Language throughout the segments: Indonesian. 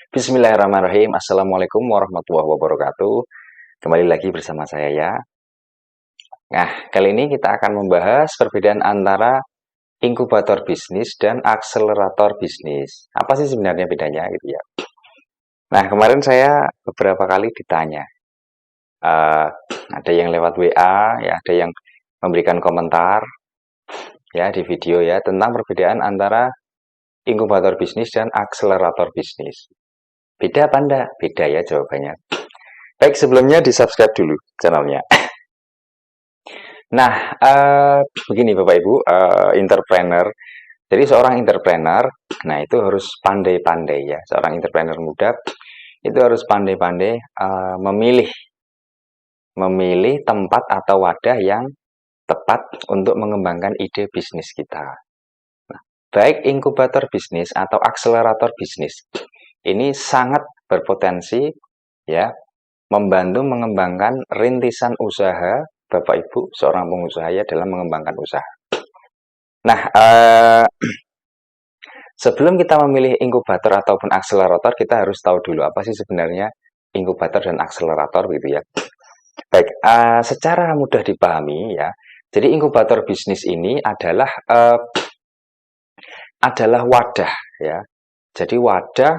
Bismillahirrahmanirrahim. Assalamualaikum warahmatullahi wabarakatuh. Kembali lagi bersama saya ya. Nah, kali ini kita akan membahas perbedaan antara inkubator bisnis dan akselerator bisnis. Apa sih sebenarnya bedanya gitu ya? Nah, kemarin saya beberapa kali ditanya. eh, ada yang lewat WA, ya, ada yang memberikan komentar ya di video ya tentang perbedaan antara inkubator bisnis dan akselerator bisnis. Beda apa enggak? Beda ya jawabannya. Baik, sebelumnya di-subscribe dulu channelnya. Nah, begini Bapak Ibu, entrepreneur. Jadi seorang entrepreneur, nah itu harus pandai-pandai ya. Seorang entrepreneur muda itu harus pandai-pandai memilih memilih tempat atau wadah yang tepat untuk mengembangkan ide bisnis kita. Nah, baik inkubator bisnis atau akselerator bisnis ini sangat berpotensi ya membantu mengembangkan rintisan usaha Bapak Ibu seorang pengusaha ya dalam mengembangkan usaha. Nah, sebelum kita memilih inkubator ataupun akselerator, kita harus tahu dulu apa sih sebenarnya inkubator dan akselerator gitu ya. Baik, secara mudah dipahami ya. Jadi inkubator bisnis ini adalah wadah ya. Jadi wadah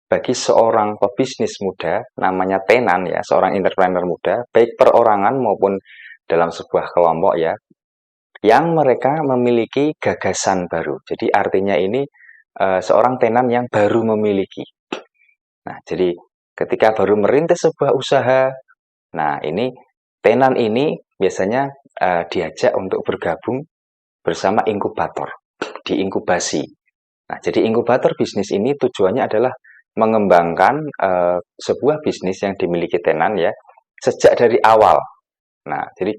bagi seorang pebisnis muda, namanya tenan ya, seorang entrepreneur muda, baik perorangan maupun dalam sebuah kelompok ya, yang mereka memiliki gagasan baru. Jadi artinya ini seorang tenan yang baru memiliki. Nah, jadi ketika baru merintis sebuah usaha, nah ini tenan ini biasanya diajak untuk bergabung bersama inkubator, diinkubasi. Nah, jadi inkubator bisnis ini tujuannya adalah mengembangkan sebuah bisnis yang dimiliki tenan ya sejak dari awal. Nah, jadi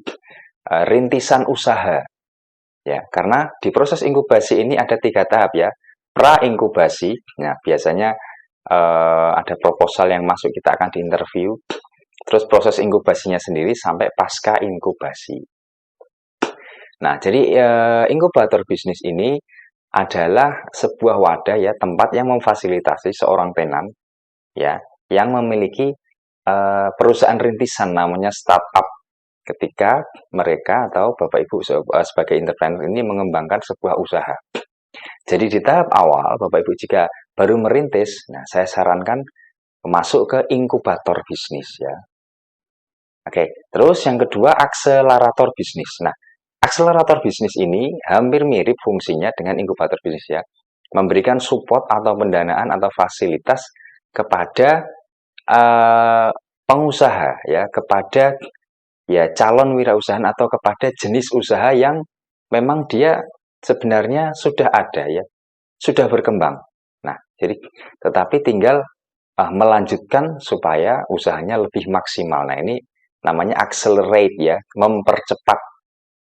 rintisan usaha ya, karena di proses inkubasi ini ada 3 tahap ya. Pra-inkubasi, nah biasanya ada proposal yang masuk, kita akan diinterview. Terus proses inkubasinya sendiri sampai pasca inkubasi. Nah, jadi inkubator bisnis ini adalah sebuah wadah ya, tempat yang memfasilitasi seorang tenan ya, yang memiliki perusahaan rintisan namanya startup ketika mereka atau Bapak Ibu sebagai entrepreneur ini mengembangkan sebuah usaha. Jadi di tahap awal Bapak Ibu jika baru merintis, nah saya sarankan masuk ke inkubator bisnis ya. Oke, terus yang kedua akselerator bisnis. Nah, akselerator bisnis ini hampir mirip fungsinya dengan inkubator bisnis ya. Memberikan support atau pendanaan atau fasilitas kepada pengusaha ya, kepada ya calon wirausahaan atau kepada jenis usaha yang memang dia sebenarnya sudah ada ya, sudah berkembang. Nah, jadi tetapi tinggal melanjutkan supaya usahanya lebih maksimal. Nah, ini namanya accelerate ya, mempercepat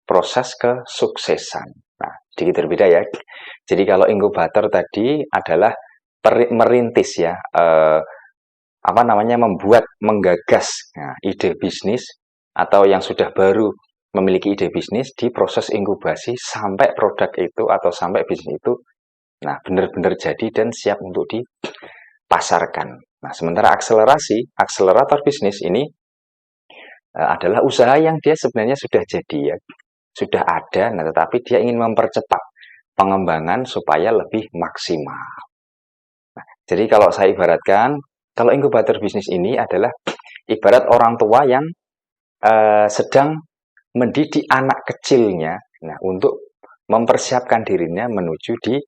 proses kesuksesan. Nah, sedikit berbeda ya. Jadi kalau inkubator tadi adalah merintis ya, apa namanya membuat menggagas ide bisnis atau yang sudah baru memiliki ide bisnis di proses inkubasi sampai produk itu atau sampai bisnis itu nah benar-benar jadi dan siap untuk dipasarkan. Nah, sementara akselerator bisnis ini adalah usaha yang dia sebenarnya sudah jadi ya, sudah ada, nah tetapi dia ingin mempercepat pengembangan supaya lebih maksimal. Jadi kalau saya ibaratkan, kalau inkubator bisnis ini adalah ibarat orang tua yang sedang mendidik anak kecilnya, nah untuk mempersiapkan dirinya menuju di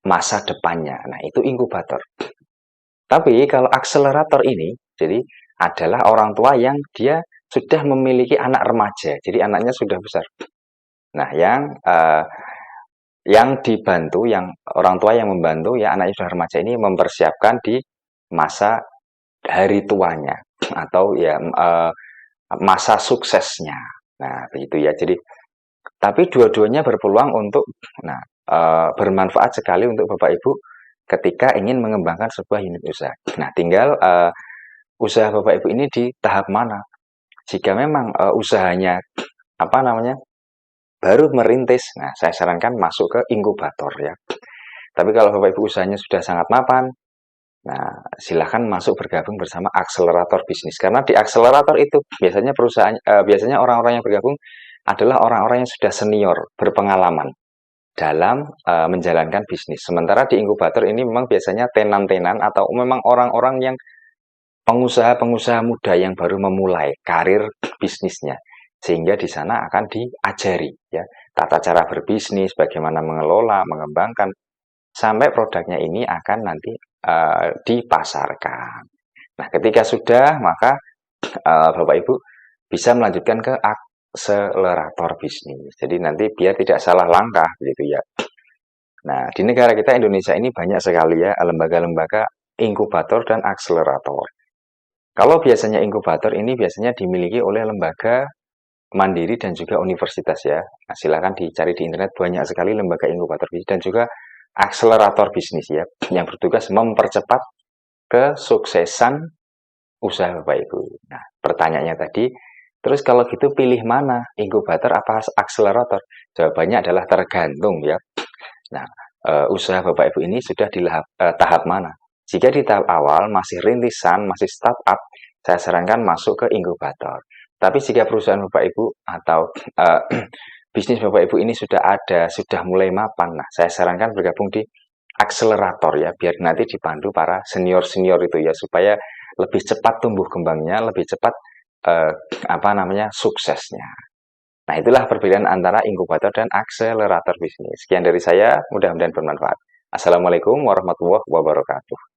masa depannya. Nah itu inkubator. Tapi kalau akselerator ini, jadi adalah orang tua yang dia sudah memiliki anak remaja, jadi anaknya sudah besar. Nah yang dibantu, yang orang tua yang membantu ya anaknya sudah remaja ini mempersiapkan di masa hari tuanya atau ya masa suksesnya. Nah, begitu ya. Jadi tapi dua-duanya berpeluang untuk nah bermanfaat sekali untuk Bapak Ibu ketika ingin mengembangkan sebuah unit usaha. Nah, tinggal usaha Bapak Ibu ini di tahap mana. Jika memang usahanya apa namanya baru merintis, nah saya sarankan masuk ke inkubator ya. Tapi kalau Bapak Ibu usahanya sudah sangat mapan, Nah, silahkan masuk bergabung bersama akselerator bisnis. Karena di akselerator itu biasanya biasanya orang-orang yang bergabung adalah orang-orang yang sudah senior, berpengalaman dalam menjalankan bisnis. Sementara di inkubator ini memang biasanya tenan-tenan atau memang orang-orang yang pengusaha-pengusaha muda yang baru memulai karir bisnisnya. Sehingga di sana akan diajari ya tata cara berbisnis, bagaimana mengelola, mengembangkan sampai produknya ini akan nanti dipasarkan. Nah, ketika sudah maka Bapak Ibu bisa melanjutkan ke akselerator bisnis. Jadi nanti biar tidak salah langkah gitu ya. Nah, di negara kita Indonesia ini banyak sekali ya lembaga-lembaga inkubator dan akselerator. Kalau biasanya inkubator ini biasanya dimiliki oleh lembaga mandiri dan juga universitas ya. Nah, silakan dicari di internet banyak sekali lembaga inkubator bisnis dan juga akselerator bisnis ya yang bertugas mempercepat kesuksesan usaha Bapak Ibu. Nah, pertanyaannya tadi, terus kalau gitu pilih mana? Inkubator apa akselerator? Jawabannya adalah tergantung ya. Nah, usaha Bapak Ibu ini sudah di tahap mana? Jika di tahap awal masih rintisan, masih startup, saya sarankan masuk ke inkubator. Tapi jika perusahaan Bapak Ibu atau bisnis Bapak Ibu ini sudah ada, sudah mulai mapan, nah saya sarankan bergabung di akselerator ya, biar nanti dipandu para senior-senior itu ya, supaya lebih cepat tumbuh kembangnya, lebih cepat eh, suksesnya. Nah, itulah perbedaan antara inkubator dan akselerator bisnis. Sekian dari saya, mudah-mudahan bermanfaat. Assalamualaikum warahmatullahi wabarakatuh.